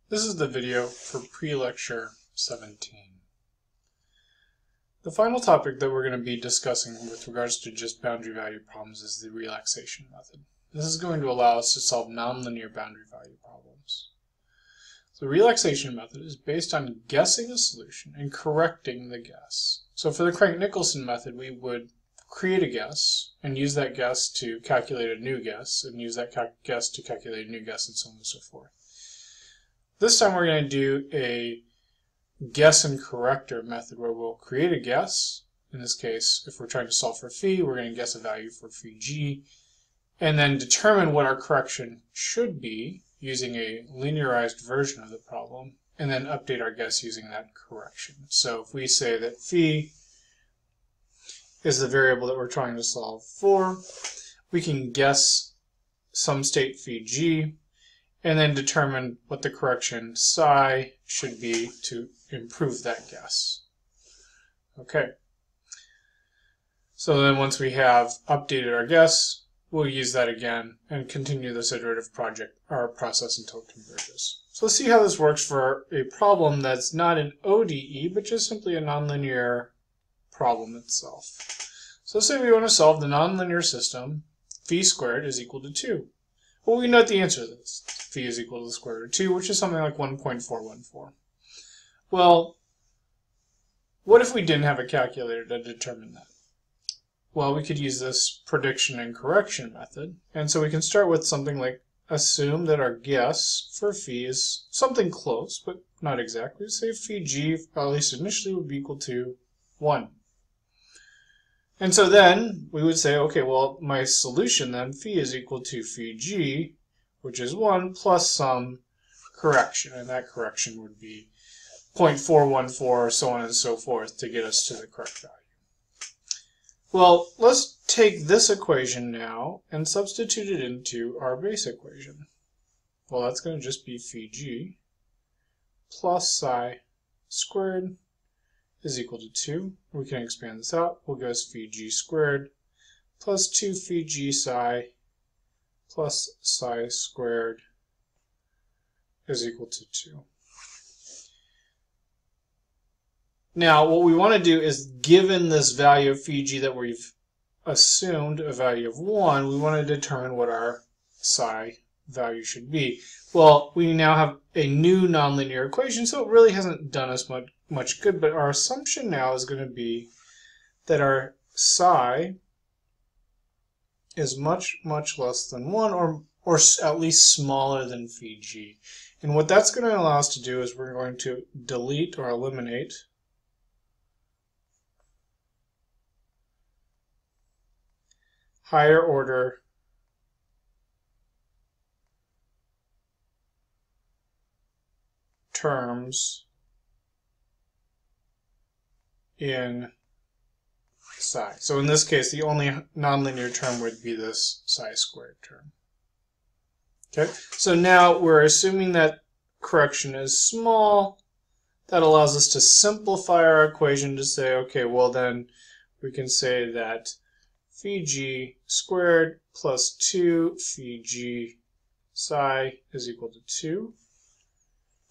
This is the video for pre-lecture 17. The final topic that we're going to be discussing with regards to just boundary value problems is the relaxation method. This is going to allow us to solve nonlinear boundary value problems. The relaxation method is based on guessing a solution and correcting the guess. So for the Crank-Nicholson method, we would create a guess and use that guess to calculate a new guess, and use that guess to calculate a new guess, and so on and so forth. This time we're going to do a guess and corrector method where we'll create a guess. In this case, if we're trying to solve for phi, we're going to guess a value for phi g, and then determine what our correction should be using a linearized version of the problem, and then update our guess using that correction. So if we say that phi is the variable that we're trying to solve for, we can guess some state phi g, and then determine what the correction psi should be to improve that guess. Okay. So then once we have updated our guess, we'll use that again and continue this iterative process until it converges. So let's see how this works for a problem that's not an ODE, but just simply a nonlinear problem itself. So let's say we want to solve the nonlinear system, phi squared is equal to 2. Well, we know the answer to this. Phi is equal to the square root of 2, which is something like 1.414. Well, what if we didn't have a calculator to determine that? Well, we could use this prediction and correction method. And so we can start with something like assume that our guess for phi is something close, but not exactly. Say phi g, at least initially, would be equal to 1. And so then we would say, okay, well, my solution then, phi is equal to phi g, which is 1, plus some correction. And that correction would be 0.414, so on and so forth, to get us to the correct value. Well, let's take this equation now and substitute it into our base equation. Well, that's going to just be phi g plus psi squared is equal to 2. We can expand this out. We'll get us phi g squared plus 2 phi g psi plus psi squared is equal to 2. Now, what we want to do is, given this value of phi g that we've assumed a value of 1, we want to determine what our psi value should be. Well, we now have a new nonlinear equation, so it really hasn't done us much good, but our assumption now is going to be that our psi is much less than 1, or at least smaller than phi g. And what that's going to allow us to do is we're going to delete or eliminate higher order terms in psi. So in this case, the only nonlinear term would be this psi squared term. Okay, so now we're assuming that correction is small. That allows us to simplify our equation to say, okay, well then we can say that phi g squared plus 2 phi g psi is equal to 2.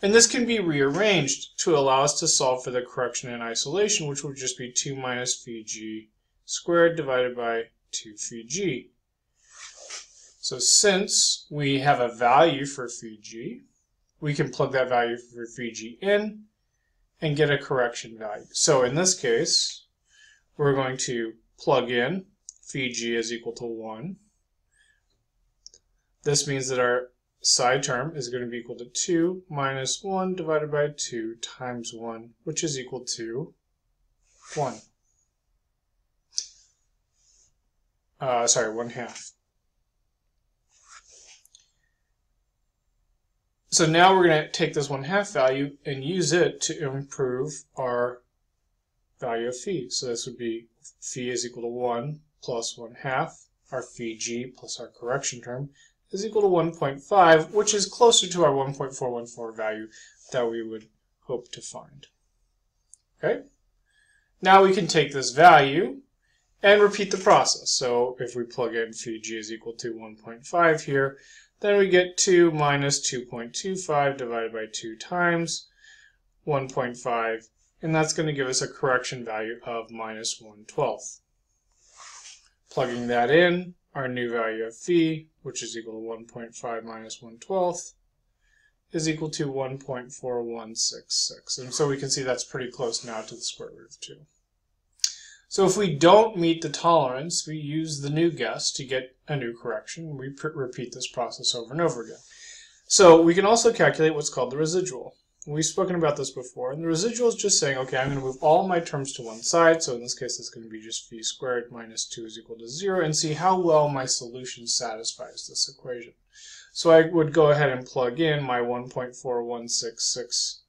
And this can be rearranged to allow us to solve for the correction in isolation, which would just be 2 minus phi g squared divided by 2 phi g. So since we have a value for phi g, we can plug that value for phi g in and get a correction value. So in this case, we're going to plug in phi g is equal to 1. This means that our psi term is going to be equal to 2 minus 1 divided by 2 times 1, which is equal to 1. 1/2. So now we're going to take this 1/2 value and use it to improve our value of phi. So this would be phi is equal to 1 plus 1/2. Our phi g plus our correction term is equal to 1.5, which is closer to our 1.414 value that we would hope to find. Okay? Now we can take this value and repeat the process. So if we plug in phi g is equal to 1.5 here, then we get 2 minus 2.25 divided by 2 times 1.5, and that's going to give us a correction value of minus 1/12. Plugging that in, our new value of phi, which is equal to 1.5 minus 1/12, is equal to 1.4166. And so we can see that's pretty close now to the square root of 2. So if we don't meet the tolerance, we use the new guess to get a new correction. We repeat this process over and over again. So we can also calculate what's called the residual. We've spoken about this before, and the residual is just saying, okay, I'm going to move all my terms to one side, so in this case it's going to be just phi squared minus 2 is equal to 0, and see how well my solution satisfies this equation. So I would go ahead and plug in my 1.4166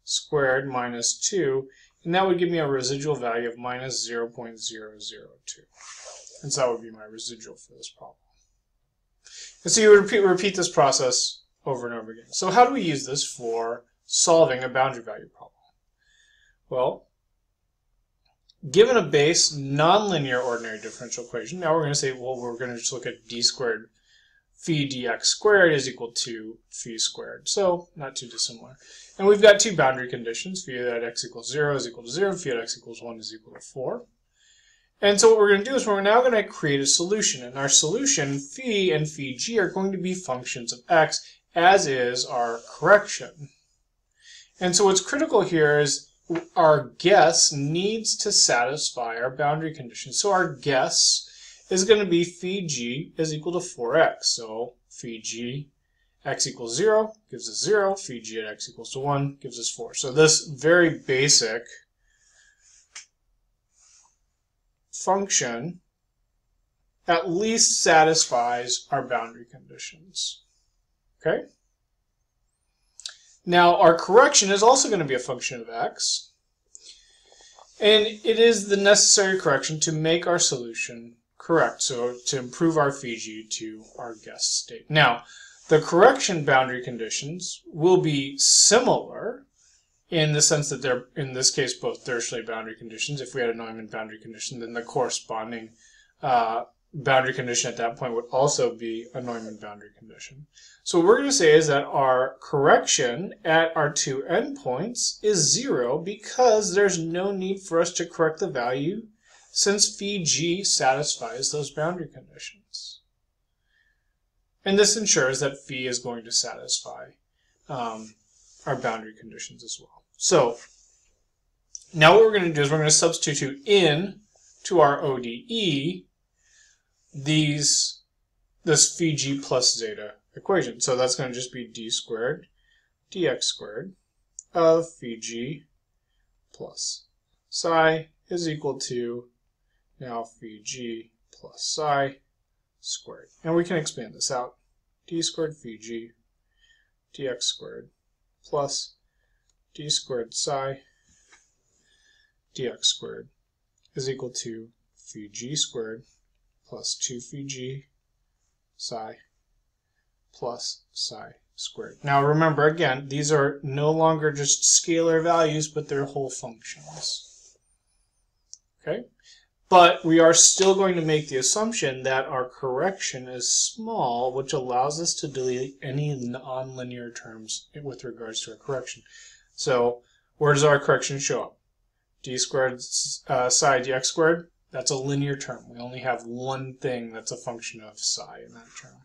squared minus 2, and that would give me a residual value of minus 0.002. And so that would be my residual for this problem. And so you would repeat this process over and over again. So how do we use this for solving a boundary value problem? Well, given a base nonlinear ordinary differential equation, now we're going to say, well, we're going to just look at d squared phi dx squared is equal to phi squared. So not too dissimilar. And we've got two boundary conditions. Phi at x equals 0 is equal to 0. Phi at x equals 1 is equal to 4. And so what we're going to do is we're now going to create a solution. And our solution, phi and phi g, are going to be functions of x, as is our correction. And so what's critical here is our guess needs to satisfy our boundary condition. So our guess is going to be phi g is equal to 4x. So phi g x equals 0 gives us 0. Phi g at x equals to 1 gives us 4. So this very basic function at least satisfies our boundary conditions. Okay? Now our correction is also going to be a function of x, and it is the necessary correction to make our solution correct, so to improve our phi g to our guess state. Now the correction boundary conditions will be similar in the sense that they're, in this case, both Dirichlet boundary conditions. If we had a Neumann boundary condition, then the corresponding boundary condition at that point would also be a Neumann boundary condition. So what we're going to say is that our correction at our two endpoints is 0 because there's no need for us to correct the value since phi g satisfies those boundary conditions. And this ensures that phi is going to satisfy our boundary conditions as well. So now what we're going to do is we're going to substitute in to our ODE this phi g plus zeta equation. So that's going to just be d squared dx squared of phi g plus psi is equal to now phi g plus psi squared. And we can expand this out. D squared phi g dx squared plus d squared psi dx squared is equal to phi g squared plus 2 phi g psi plus psi squared. Now remember, again, these are no longer just scalar values, but they're whole functions. Okay? But we are still going to make the assumption that our correction is small, which allows us to delete any nonlinear terms with regards to our correction. So where does our correction show up? D squared psi dx squared, that's a linear term. We only have one thing that's a function of psi in that term.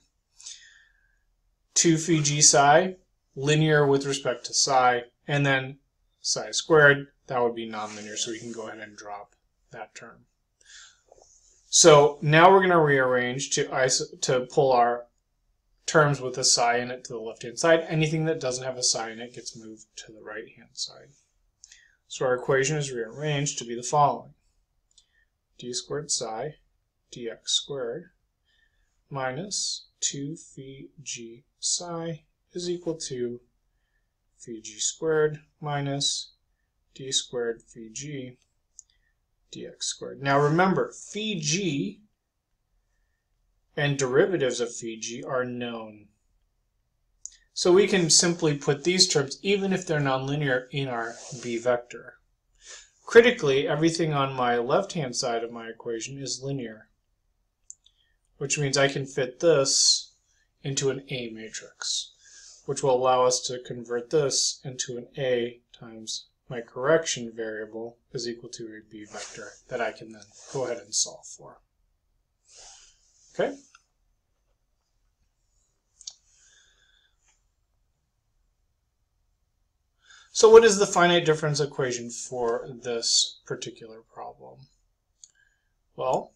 2 phi g psi, linear with respect to psi, and then psi squared, that would be nonlinear, so we can go ahead and drop that term. So now we're going to rearrange to pull our terms with a psi in it to the left-hand side. Anything that doesn't have a psi in it gets moved to the right-hand side. So our equation is rearranged to be the following. D squared psi dx squared minus 2 phi g psi is equal to phi g squared minus d squared phi g dx squared. Now remember, phi g and derivatives of phi g are known. So we can simply put these terms, even if they're nonlinear, in our b vector. Critically, everything on my left-hand side of my equation is linear, which means I can fit this into an A matrix, which will allow us to convert this into an A times my correction variable is equal to a B vector that I can then go ahead and solve for. Okay? So what is the finite difference equation for this particular problem? Well,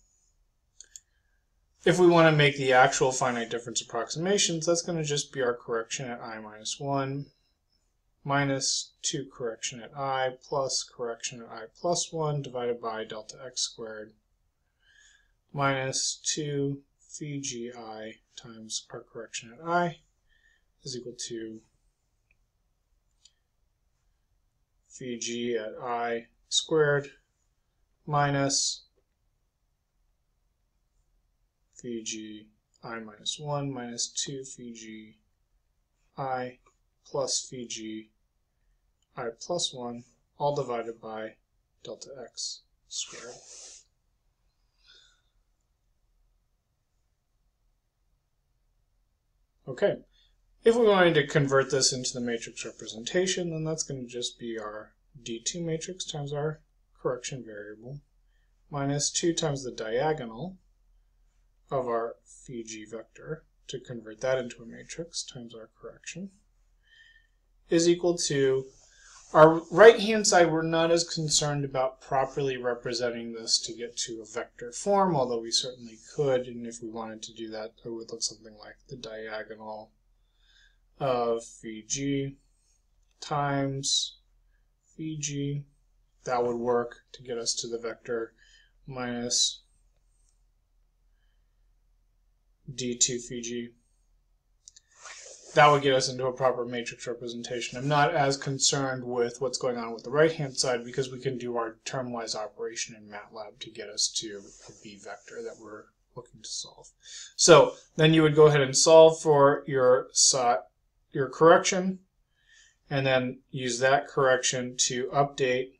if we want to make the actual finite difference approximations, that's going to just be our correction at I minus 1 minus 2 correction at I plus correction at I plus 1 divided by delta x squared minus 2 phi gi times our correction at I is equal to phi g at I squared minus phi g I minus 1 minus 2 phi g I plus phi g I plus 1 all divided by delta x squared. Okay, if we wanted to convert this into the matrix representation, then that's going to just be our D2 matrix times our correction variable minus 2 times the diagonal of our phi g vector to convert that into a matrix times our correction is equal to our right-hand side. We're not as concerned about properly representing this to get to a vector form, although we certainly could, and if we wanted to do that, it would look something like the diagonal of phi g times phi g. That would work to get us to the vector minus d2 phi g. That would get us into a proper matrix representation. I'm not as concerned with what's going on with the right-hand side because we can do our termwise operation in MATLAB to get us to a B vector that we're looking to solve. So then you would go ahead and solve for your correction, and then use that correction to update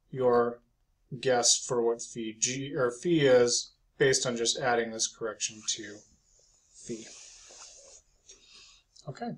your guess for what phi g or phi is based on just adding this correction to phi. Okay.